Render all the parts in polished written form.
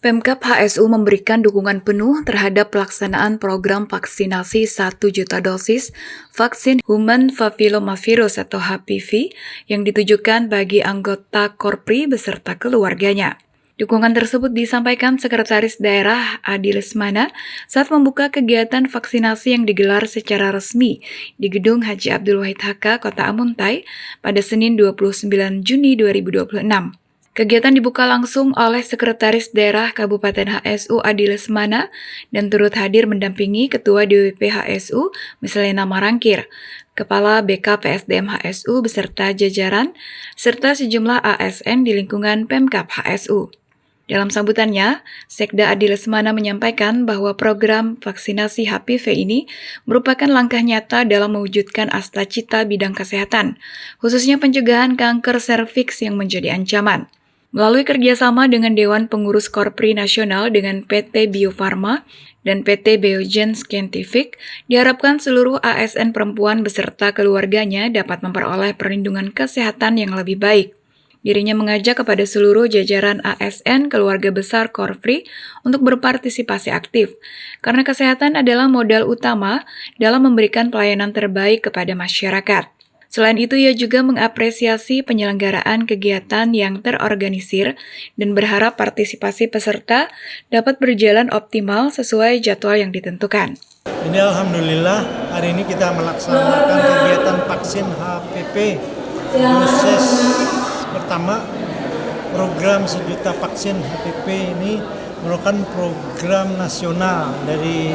Pemkab HSU memberikan dukungan penuh terhadap pelaksanaan program vaksinasi 1 juta dosis vaksin Human Papillomavirus atau HPV yang ditujukan bagi anggota Korpri beserta keluarganya. Dukungan tersebut disampaikan Sekretaris Daerah Adi Lesmana saat membuka kegiatan vaksinasi yang digelar secara resmi di Gedung Haji Abdul Wahid HK, Kota Amuntai pada Senin 29 Juni 2026. Kegiatan dibuka langsung oleh Sekretaris Daerah Kabupaten HSU Adi Lesmana dan turut hadir mendampingi Ketua DWP HSU Mislena Marangkir, Kepala BK PSDM HSU beserta jajaran, serta sejumlah ASN di lingkungan Pemkab HSU. Dalam sambutannya, Sekda Adi Lesmana menyampaikan bahwa program vaksinasi HPV ini merupakan langkah nyata dalam mewujudkan asta-cita bidang kesehatan, khususnya pencegahan kanker serviks yang menjadi ancaman. Melalui kerjasama dengan Dewan Pengurus Korpri Nasional dengan PT Bio Farma dan PT Biogen Scientific, diharapkan seluruh ASN perempuan beserta keluarganya dapat memperoleh perlindungan kesehatan yang lebih baik. Dirinya mengajak kepada seluruh jajaran ASN keluarga besar Korpri untuk berpartisipasi aktif, karena kesehatan adalah modal utama dalam memberikan pelayanan terbaik kepada masyarakat. Selain itu, ia juga mengapresiasi penyelenggaraan kegiatan yang terorganisir dan berharap partisipasi peserta dapat berjalan optimal sesuai jadwal yang ditentukan. Ini alhamdulillah hari ini kita melaksanakan kegiatan vaksin HPV dosis pertama. Program 1 juta vaksin HPV ini merupakan program nasional dari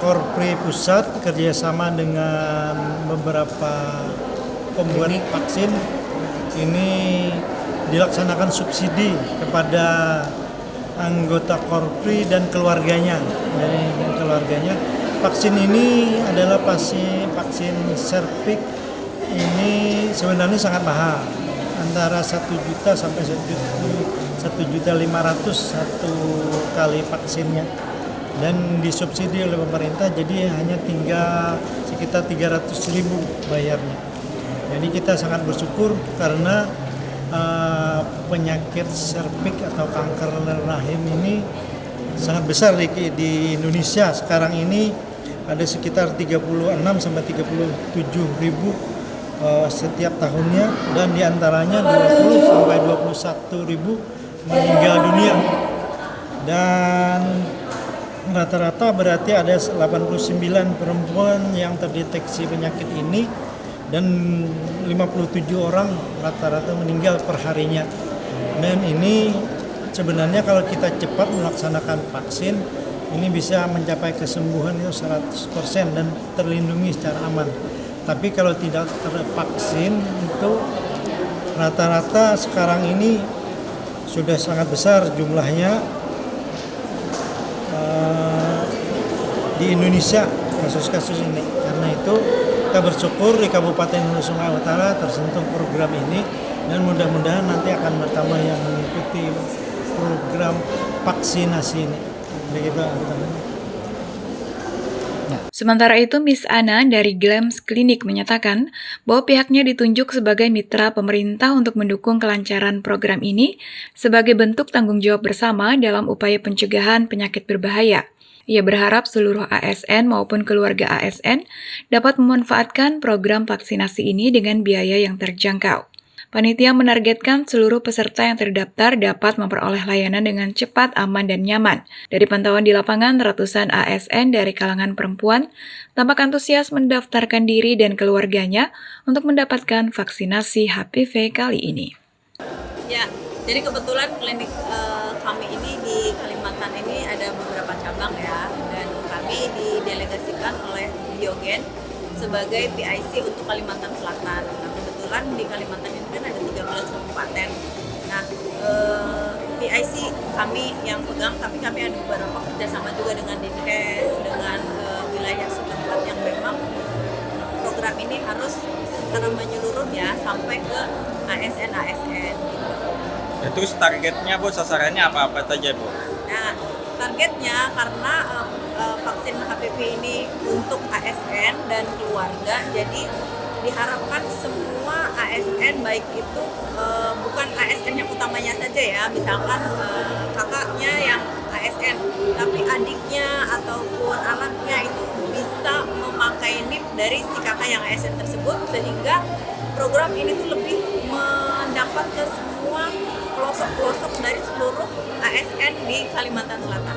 Korpri Pusat kerjasama dengan beberapa pembuat vaksin. Ini dilaksanakan subsidi kepada anggota Korpri dan keluarganya. Vaksin ini adalah vaksin serviks. Ini sebenarnya sangat mahal, antara 1 juta sampai 1.500.000 satu kali vaksinnya. Dan disubsidi oleh pemerintah, jadi hanya tinggal sekitar 300.000 bayarnya. Jadi kita sangat bersyukur karena penyakit serviks atau kanker rahim ini sangat besar di Indonesia. Sekarang ini ada sekitar 36 sampai 37.000 setiap tahunnya, dan diantaranya 20 sampai 21.000 meninggal dunia. Dan rata-rata berarti ada 89 perempuan yang terdeteksi penyakit ini dan 57 orang rata-rata meninggal per harinya. Dan ini sebenarnya kalau kita cepat melaksanakan vaksin, ini bisa mencapai kesembuhan itu 100% dan terlindungi secara aman. Tapi kalau tidak tervaksin itu rata-rata sekarang ini sudah sangat besar jumlahnya di Indonesia kasus-kasus ini. Karena itu kita bersyukur di Kabupaten Hulu Sungai Utara tersentuh program ini, dan mudah-mudahan nanti akan bertambah yang mengikuti program vaksinasi ini. Begitu. Sementara itu, Miss Ana dari Glems Klinik menyatakan bahwa pihaknya ditunjuk sebagai mitra pemerintah untuk mendukung kelancaran program ini sebagai bentuk tanggung jawab bersama dalam upaya pencegahan penyakit berbahaya. Ia berharap seluruh ASN maupun keluarga ASN dapat memanfaatkan program vaksinasi ini dengan biaya yang terjangkau. Panitia menargetkan seluruh peserta yang terdaftar dapat memperoleh layanan dengan cepat, aman, dan nyaman. Dari pantauan di lapangan, ratusan ASN dari kalangan perempuan tampak antusias mendaftarkan diri dan keluarganya untuk mendapatkan vaksinasi HPV kali ini. Ya, jadi kebetulan klinik kami ini di Kalimantan ini ada beberapa cabang ya, dan kami didelegasikan oleh Biogen sebagai PIC untuk Kalimantan Selatan. Nah, kebetulan di Kalimantan ini kan ada 13 kabupaten. Nah, PIC kami yang pegang, tapi kami ada beberapa kerjasama juga dengan Dinkes, dengan wilayah setempat yang memang program ini harus secara menyeluruh ya sampai ke ASN gitu. Ya, terus targetnya Bu, sasarannya apa saja Bu? Nah, targetnya karena vaksin HPV ini untuk ASN dan keluarga, jadi diharapkan semua ASN, baik itu bukan ASN yang utamanya saja ya, misalkan kakaknya dari si kakak yang ASN tersebut, sehingga program ini tuh lebih mendapat ke semua pelosok-pelosok dari seluruh ASN di Kalimantan Selatan.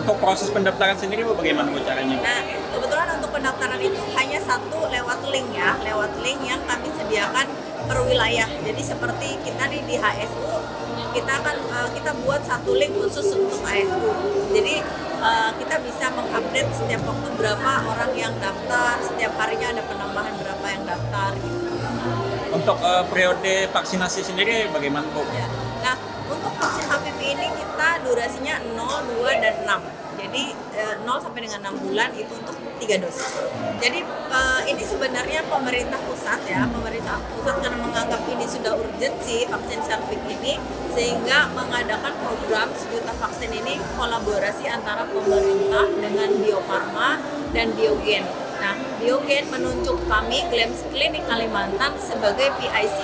Untuk proses pendaftaran sendiri Bu, bagaimana Bu caranya? Nah, kebetulan untuk pendaftaran itu hanya satu lewat link ya, lewat link yang kami sediakan per wilayah. Jadi seperti kita nih di HSU, kita buat satu link khusus untuk HSU. Jadi kita bisa mengupdate setiap waktu berapa orang yang daftar, setiap harinya ada penambahan berapa yang daftar gitu. Untuk periode vaksinasi sendiri bagaimana Bu? Ya. Nah, untuk vaksin HPV ini kita durasinya 0, 2, dan 6. Jadi 0 sampai dengan 6 bulan itu untuk 3 dosis. Jadi ini sebenarnya pemerintah pusat karena menganggap ini sudah urgensi vaksin cervix ini, sehingga mengadakan program 1 juta vaksin ini kolaborasi antara pemerintah dengan Bio Farma dan Biogen. Nah, Biogen menunjuk kami GLAMS Klinik Kalimantan sebagai PIC,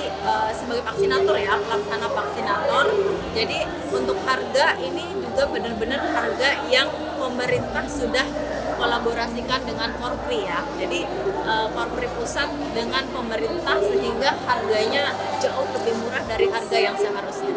sebagai vaksinator ya, pelaksana vaksinator. Jadi untuk harga ini juga benar-benar harga yang pemerintah sudah kolaborasikan dengan Korpri ya. Jadi Korpri pusat dengan pemerintah, sehingga harganya jauh lebih murah dari harga yang seharusnya.